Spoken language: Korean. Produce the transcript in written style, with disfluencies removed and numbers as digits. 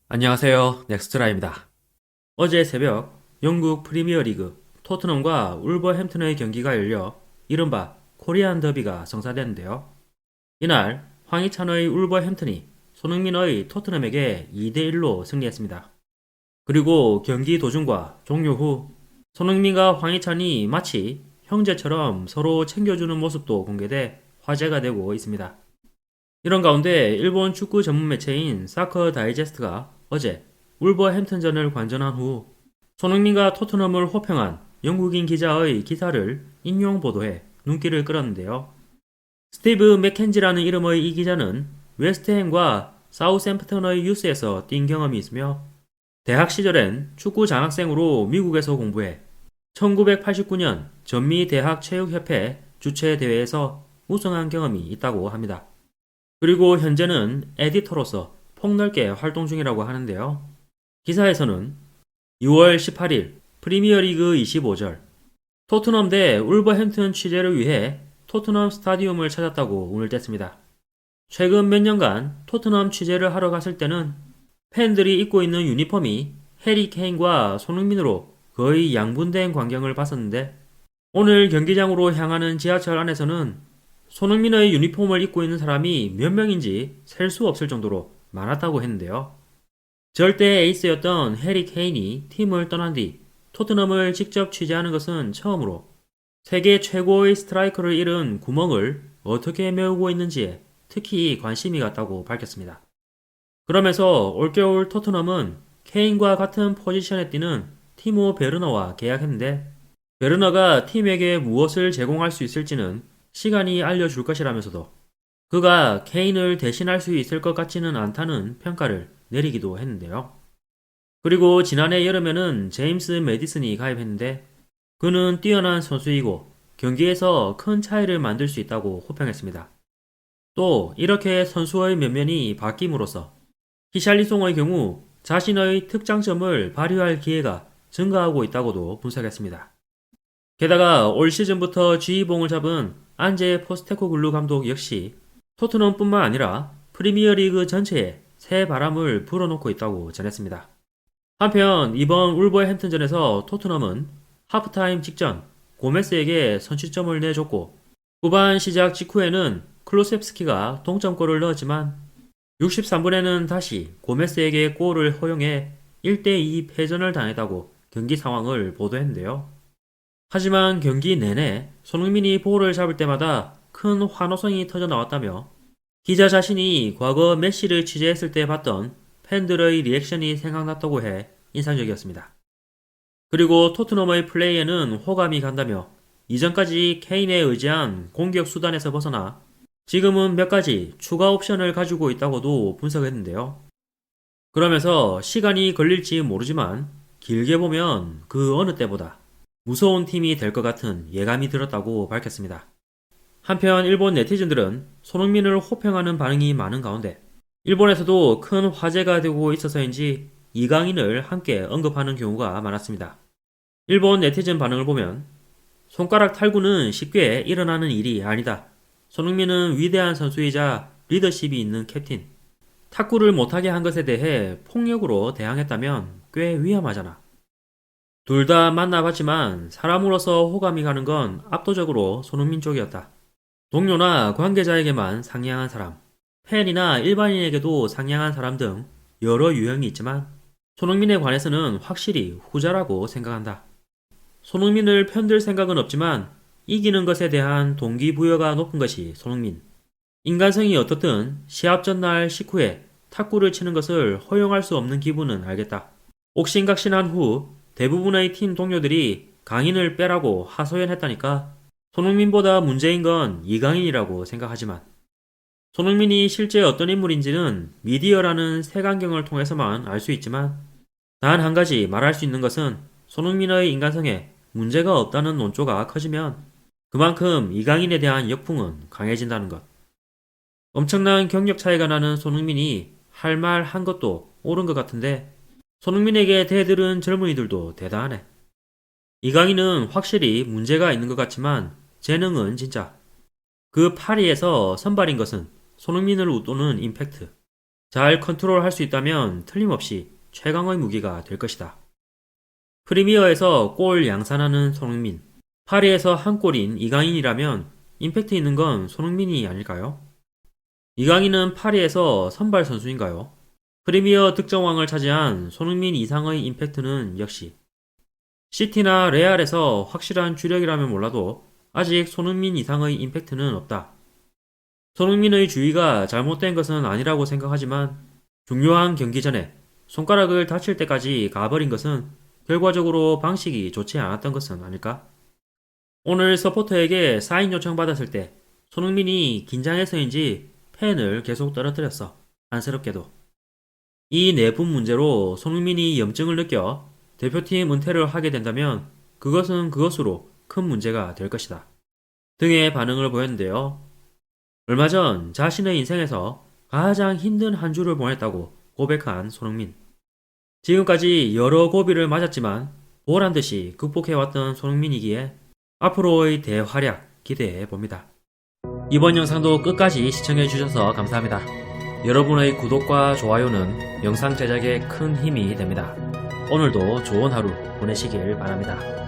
안녕하세요. 넥스트라입니다. 어제 새벽 영국 프리미어리그 토트넘과 울버햄튼의 경기가 열려 이른바 코리안 더비가 성사됐는데요. 이날 황희찬의 울버햄튼이 손흥민의 토트넘에게 2대1로 승리했습니다. 그리고 경기 도중과 종료 후 손흥민과 황희찬이 마치 형제처럼 서로 챙겨주는 모습도 공개돼 화제가 되고 있습니다. 이런 가운데 일본 축구 전문 매체인 사커 다이제스트가 어제 울버햄튼전을 관전한 후 손흥민과 토트넘을 호평한 영국인 기자의 기사를 인용 보도해 눈길을 끌었는데요. 스티브 맥켄지라는 이름의 이 기자는 웨스트햄과 사우샘프턴의 유스에서 뛴 경험이 있으며 대학 시절엔 축구 장학생으로 미국에서 공부해 1989년 전미 대학 체육협회 주최 대회에서 우승한 경험이 있다고 합니다. 그리고 현재는 에디터로서 폭넓게 활동 중이라고 하는데요. 기사에서는 6월 18일 프리미어리그 25절 토트넘 대 울버햄튼 취재를 위해 토트넘 스타디움을 찾았다고 운을 뗐습니다. 최근 몇 년간 토트넘 취재를 하러 갔을 때는 팬들이 입고 있는 유니폼이 해리 케인과 손흥민으로 거의 양분된 광경을 봤었는데 오늘 경기장으로 향하는 지하철 안에서는 손흥민의 유니폼을 입고 있는 사람이 몇 명인지 셀 수 없을 정도로 많았다고 했는데요. 절대 에이스였던 해리 케인이 팀을 떠난 뒤 토트넘을 직접 취재하는 것은 처음으로 세계 최고의 스트라이커를 잃은 구멍을 어떻게 메우고 있는지에 특히 관심이 갔다고 밝혔습니다. 그러면서 올겨울 토트넘은 케인과 같은 포지션에 뛰는 티모 베르너와 계약했는데 베르너가 팀에게 무엇을 제공할 수 있을지는 시간이 알려줄 것이라면서도 그가 케인을 대신할 수 있을 것 같지는 않다는 평가를 내리기도 했는데요. 그리고 지난해 여름에는 제임스 메디슨이 가입했는데 그는 뛰어난 선수이고 경기에서 큰 차이를 만들 수 있다고 호평했습니다. 또 이렇게 선수의 면면이 바뀜으로써 히샬리송의 경우 자신의 특장점을 발휘할 기회가 증가하고 있다고도 분석했습니다. 게다가 올 시즌부터 지휘봉을 잡은 안제 포스테코글루 감독 역시 토트넘뿐만 아니라 프리미어리그 전체에 새 바람을 불어넣고 있다고 전했습니다. 한편 이번 울버햄튼전에서 토트넘은 하프타임 직전 고메스에게 선취점을 내줬고 후반 시작 직후에는 클로셉스키가 동점골을 넣었지만 63분에는 다시 고메스에게 골을 허용해 1대2 패전을 당했다고 경기 상황을 보도했는데요. 하지만 경기 내내 손흥민이 볼을 잡을 때마다 큰 환호성이 터져 나왔다며 기자 자신이 과거 메시를 취재했을 때 봤던 팬들의 리액션이 생각났다고 해 인상적이었습니다. 그리고 토트넘의 플레이에는 호감이 간다며 이전까지 케인에 의지한 공격 수단에서 벗어나 지금은 몇 가지 추가 옵션을 가지고 있다고도 분석했는데요. 그러면서 시간이 걸릴지 모르지만 길게 보면 그 어느 때보다 무서운 팀이 될 것 같은 예감이 들었다고 밝혔습니다. 한편 일본 네티즌들은 손흥민을 호평하는 반응이 많은 가운데 일본에서도 큰 화제가 되고 있어서인지 이강인을 함께 언급하는 경우가 많았습니다. 일본 네티즌 반응을 보면 손가락 탈구는 쉽게 일어나는 일이 아니다. 손흥민은 위대한 선수이자 리더십이 있는 캡틴. 탁구를 못하게 한 것에 대해 폭력으로 대항했다면 꽤 위험하잖아. 둘 다 만나봤지만 사람으로서 호감이 가는 건 압도적으로 손흥민 쪽이었다. 동료나 관계자에게만 상냥한 사람, 팬이나 일반인에게도 상냥한 사람 등 여러 유형이 있지만 손흥민에 관해서는 확실히 후자라고 생각한다. 손흥민을 편들 생각은 없지만 이기는 것에 대한 동기부여가 높은 것이 손흥민. 인간성이 어떻든 시합 전날 식후에 탁구를 치는 것을 허용할 수 없는 기분은 알겠다. 옥신각신한 후 대부분의 팀 동료들이 강인을 빼라고 하소연했다니까 손흥민보다 문제인 건 이강인이라고 생각하지만 손흥민이 실제 어떤 인물인지는 미디어라는 색안경을 통해서만 알 수 있지만 단 한 가지 말할 수 있는 것은 손흥민의 인간성에 문제가 없다는 논조가 커지면 그만큼 이강인에 대한 역풍은 강해진다는 것. 엄청난 경력 차이가 나는 손흥민이 할 말 한 것도 옳은 것 같은데 손흥민에게 대들은 젊은이들도 대단하네. 이강인은 확실히 문제가 있는 것 같지만 재능은 진짜. 그 파리에서 선발인 것은 손흥민을 웃도는 임팩트. 잘 컨트롤할 수 있다면 틀림없이 최강의 무기가 될 것이다. 프리미어에서 골 양산하는 손흥민, 파리에서 한 골인 이강인이라면 임팩트 있는 건 손흥민이 아닐까요? 이강인은 파리에서 선발 선수인가요? 프리미어 득점왕을 차지한 손흥민 이상의 임팩트는 역시 시티나 레알에서 확실한 주력이라면 몰라도 아직 손흥민 이상의 임팩트는 없다. 손흥민의 주의가 잘못된 것은 아니라고 생각하지만 중요한 경기 전에 손가락을 다칠 때까지 가버린 것은 결과적으로 방식이 좋지 않았던 것은 아닐까? 오늘 서포터에게 사인 요청받았을 때 손흥민이 긴장해서인지 펜을 계속 떨어뜨렸어. 안쓰럽게도. 이 내분 문제로 손흥민이 염증을 느껴 대표팀 은퇴를 하게 된다면 그것은 그것으로 큰 문제가 될 것이다. 등의 반응을 보였는데요. 얼마 전 자신의 인생에서 가장 힘든 한 주를 보냈다고 고백한 손흥민. 지금까지 여러 고비를 맞았지만 보란듯이 극복해왔던 손흥민이기에 앞으로의 대활약 기대해 봅니다. 이번 영상도 끝까지 시청해주셔서 감사합니다. 여러분의 구독과 좋아요는 영상 제작에 큰 힘이 됩니다. 오늘도 좋은 하루 보내시길 바랍니다.